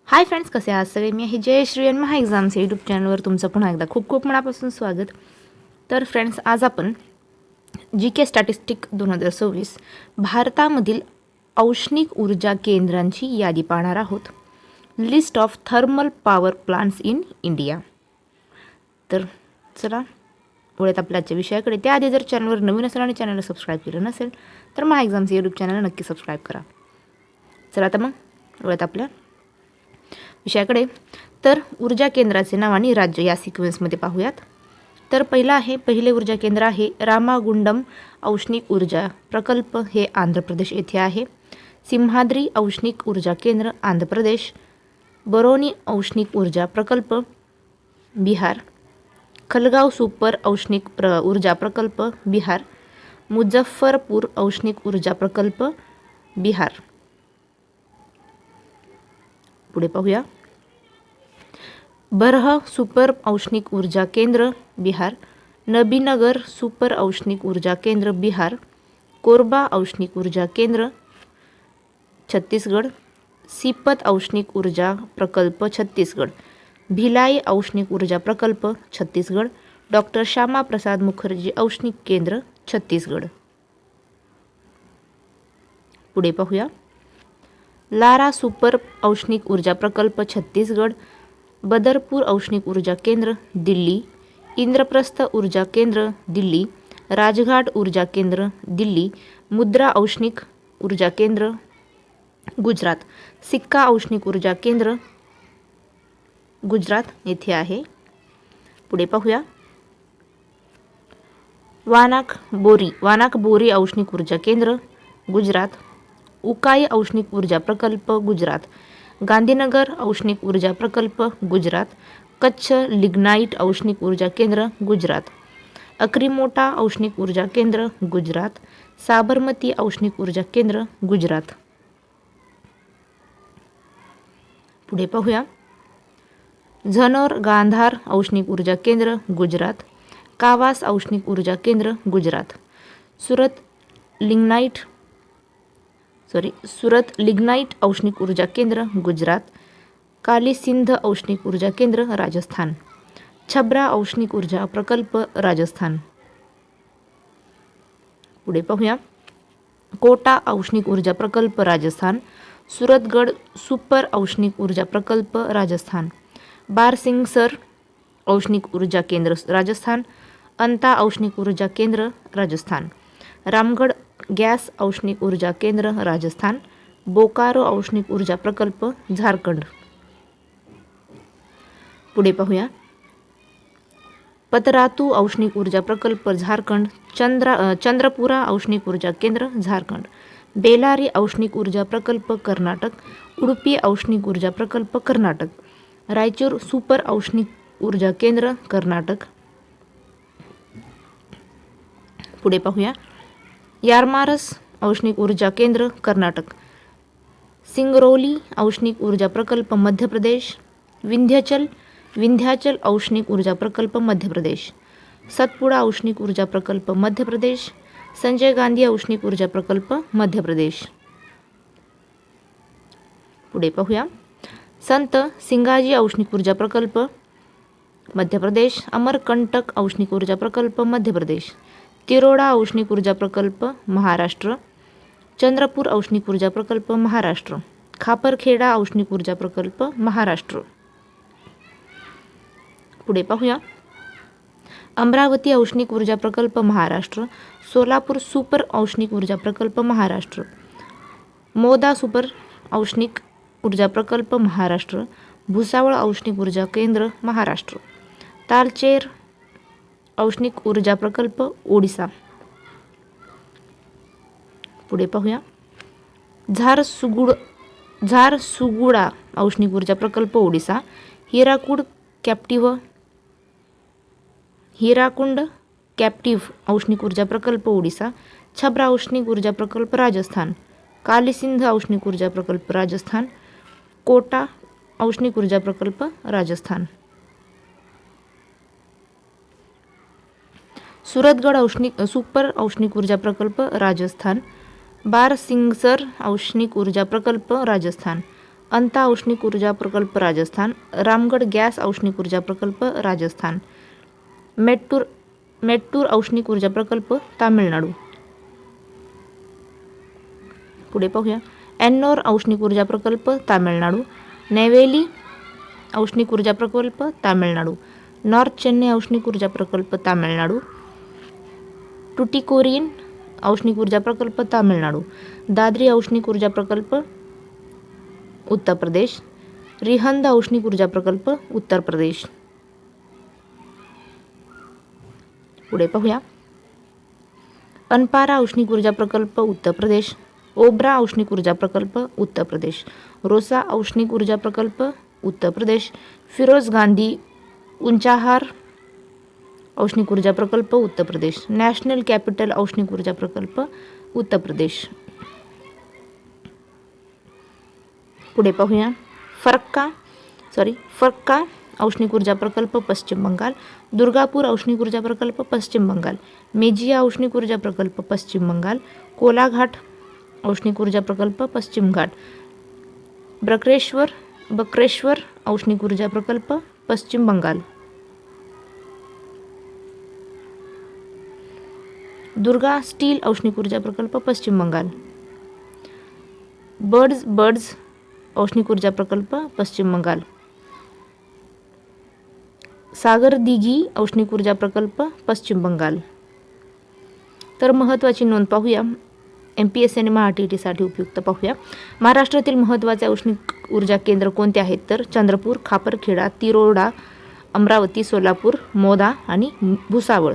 Hi friends, कसे आहात सगळे? मी आहे जयश्री आणि महा एक्झाम्स यूट्यूब चॅनलवर तुमचं पुन्हा एकदा खूप खूप मनापासून स्वागत. तर फ्रेंड्स, आज आपण जी के स्टॅटिस्टिक 2026 भारतामधील औष्णिक ऊर्जा केंद्रांची यादी पाहणार आहोत. List of thermal power plants in India. तर चला वळत आपल्या आजच्या विषयाकडे. त्याआधी जर चॅनलवर नवीन असेल आणि चॅनलला सबस्क्राईब केलं नसेल तर महा एक्झाम्स यूट्यूब चॅनलला नक्की सबस्क्राईब करा. चला तर मग वळत आपल्या विषयाकडे. तर ऊर्जा केंद्राचे नाव आणि राज्य या सिक्वेन्समध्ये पाहूयात. तर पहिले ऊर्जा केंद्र आहे रामागुंडम औष्णिक ऊर्जा प्रकल्प, हे आंध्र प्रदेश येथे आहे. सिंहाद्री औष्णिक ऊर्जा केंद्र आंध्र प्रदेश. बरौनी औष्णिक ऊर्जा प्रकल्प बिहार. खलगाव सुपर औष्णिक ऊर्जा प्रकल्प बिहार. मुझफ्फरपूर औष्णिक ऊर्जा प्रकल्प बिहार. पुढे पाहूया. बरह सुपर औष्णिक ऊर्जा केंद्र बिहार. नबीनगर सुपर औष्णिक ऊर्जा केंद्र बिहार. कोरबा औष्णिक ऊर्जा केंद्र छत्तीसगड. सीपत औष्णिक ऊर्जा प्रकल्प छत्तीसगड. भिलाई औष्णिक ऊर्जा प्रकल्प छत्तीसगड. डॉक्टर श्यामा प्रसाद मुखर्जी औष्णिक केंद्र छत्तीसगड. पुढे पाहूया. लारा सुपर औष्णिक ऊर्जा प्रकल्प छत्तीसगड. बदरपूर औष्णिक ऊर्जा केंद्र दिल्ली. इंद्रप्रस्थ ऊर्जा केंद्र दिल्ली. राजघाट ऊर्जा केंद्र दिल्ली. मुद्रा औष्णिक ऊर्जा केंद्र गुजरात. सिक्का औष्णिक ऊर्जा केंद्र गुजरात येथे आहे. पुढे पाहूया. वानाक बोरी औष्णिक ऊर्जा केंद्र गुजरात. उकाई औष्णिक ऊर्जा प्रकल्प गुजरात. गांधीनगर औष्णिक ऊर्जा प्रकल्प गुजरात. कच्छ लिग्नाइट औष्णिक ऊर्जा केंद्र गुजरात. अक्रीमोटा औष्णिक ऊर्जा केंद्र गुजरात. साबरमती औष्णिक ऊर्जा केंद्र गुजरात. पुढे पाहूया. झनोर गांधार औष्णिक ऊर्जा केंद्र गुजरात. कावास औष्णिक ऊर्जा केंद्र गुजरात. सुरत लिग्नाइट औष्णिक ऊर्जा केंद्र गुजरात. काली सिंध औष्णिक ऊर्जा केंद्र राजस्थान. छब्रा औष्णिक ऊर्जा प्रकल्प राजस्थान. पुढे पाहूया. कोटा औष्णिक ऊर्जा प्रकल्प राजस्थान. सूरतगड सुपर औष्णिक ऊर्जा प्रकल्प राजस्थान. बारसिंगसर औष्णिक ऊर्जा केंद्र राजस्थान. अंता औष्णिक ऊर्जा केंद्र राजस्थान. रामगढ़ गॅस औष्णिक ऊर्जा केंद्र राजस्थान. बोकारो औष्णिक ऊर्जा प्रकल्प झारखंड. पुढे पाहूया. पतरातू औष्णिक ऊर्जा प्रकल्प झारखंड. चंद्रपुरा औष्णिक ऊर्जा केंद्र झारखंड. बेलारी औष्णिक ऊर्जा प्रकल्प कर्नाटक. उडुपी औष्णिक ऊर्जा प्रकल्प कर्नाटक. रायचूर सुपर औष्णिक ऊर्जा केंद्र कर्नाटक. पुढे पाहूया. यारमारस औष्णिक ऊर्जा केंद्र कर्नाटक. सिंगरौली औष्णिक ऊर्जा प्रकल्प मध्य प्रदेश. विंध्याचल औष्णिक ऊर्जा प्रकल्प मध्य प्रदेश. सतपुड़ा औष्णिक ऊर्जा प्रकल्प मध्य प्रदेश. संजय गांधी औष्णिक ऊर्जा प्रकल्प मध्य प्रदेश. पुढे पाहूया. संत सिंगाजी औष्णिक ऊर्जा प्रकल्प मध्य प्रदेश. अमरकंटक औष्णिक ऊर्जा प्रकल्प मध्य प्रदेश. तिरोडा औष्णिक ऊर्जा प्रकल्प महाराष्ट्र. चंद्रपूर औष्णिक ऊर्जा प्रकल्प महाराष्ट्र. खापरखेडा औष्णिक ऊर्जा प्रकल्प महाराष्ट्र. पुढे पाहूया. अमरावती औष्णिक ऊर्जा प्रकल्प महाराष्ट्र. सोलापूर सुपर औष्णिक ऊर्जा प्रकल्प महाराष्ट्र. मोदा सुपर औष्णिक ऊर्जा प्रकल्प महाराष्ट्र. भुसावळ औष्णिक ऊर्जा केंद्र महाराष्ट्र. तालचेर औष्णिक ऊर्जा प्रकल्प ओडिसा. पुढे पाहूया. झारसुगुडा औष्णिक ऊर्जा प्रकल्प ओडिसा. हिराकुंड कॅप्टिव्ह औष्णिक ऊर्जा प्रकल्प ओडिसा. छब्रा औष्णिक ऊर्जा प्रकल्प राजस्थान. कालीसिंध औष्णिक ऊर्जा प्रकल्प राजस्थान. कोटा औष्णिक ऊर्जा प्रकल्प राजस्थान. सूरतगड सुपर औष्णिक ऊर्जा प्रकल्प राजस्थान. बारसिंगसर औष्णिक ऊर्जा प्रकल्प राजस्थान. अंता औष्णिक ऊर्जा प्रकल्प राजस्थान, रामगड गॅस औष्णिक ऊर्जा प्रकल्प राजस्थान, मेट्टूर औष्णिक ऊर्जा प्रकल्प तामिळनाडू. पुढे पाहूया. एन्नोर औष्णिक ऊर्जा प्रकल्प तामिळनाडू, नेवेली औष्णिक ऊर्जा प्रकल्प तामिळनाडू, नॉर्थ चेन्नई औष्णिक ऊर्जा प्रकल्प तामिळनाडू, टुटिकोरिन औष्णिक ऊर्जा प्रकल्प तामिळनाडू, दादरी औष्णिक ऊर्जा प्रकल्प उत्तर प्रदेश, रिहंद औष्णिक ऊर्जा प्रकल्प उत्तर प्रदेश. पुढे पाहूया. अनपारा औष्णिक ऊर्जा प्रकल्प उत्तर प्रदेश, ओब्रा औष्णिक ऊर्जा प्रकल्प उत्तर प्रदेश, रोसा औष्णिक ऊर्जा प्रकल्प उत्तर प्रदेश, फिरोज गांधी उंचाहार औष्णिक ऊर्जा प्रकल्प उत्तर प्रदेश, नॅशनल कॅपिटल औष्णिक ऊर्जा प्रकल्प उत्तर प्रदेश. पुढे पाहूया. फरक्का औष्णिक ऊर्जा प्रकल्प पश्चिम बंगाल, दुर्गापूर औष्णिक ऊर्जा प्रकल्प पश्चिम बंगाल, मेजिया औष्णिक ऊर्जा प्रकल्प पश्चिम बंगाल, कोलाघाट औष्णिक ऊर्जा प्रकल्प पश्चिम घाट, बक्रेश्वर औष्णिक ऊर्जा प्रकल्प पश्चिम बंगाल, दुर्गा स्टील औष्णिक ऊर्जा प्रकल्प पश्चिम बंगाल, बर्ड्स औष्णिक ऊर्जा प्रकल्प पश्चिम बंगाल, सागरदिघी औष्णिक ऊर्जा प्रकल्प पश्चिम बंगाल. तर महत्त्वाची नोंद पाहूया. MPSC आणि MHA-TET उपयुक्त पाहूया. महाराष्ट्रातील महत्त्वाचे औष्णिक ऊर्जा केंद्र कोणते आहेत तर चंद्रपूर, खापरखेडा, तिरोडा, अमरावती, सोलापूर, मोदा आणि भुसावळ.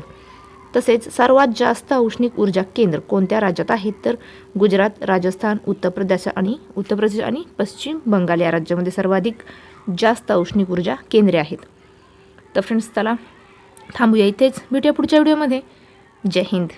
तसेच सर्वात जास्त औष्णिक ऊर्जा केंद्र कोणत्या राज्यात आहेत तर गुजरात, राजस्थान, उत्तर प्रदेश आणि पश्चिम बंगाल या राज्यामध्ये सर्वाधिक जास्त औष्णिक ऊर्जा केंद्रे आहेत. तर फ्रेंड्स चला थांबूया इथेच, भेटूया पुढच्या व्हिडिओमध्ये. जय हिंद.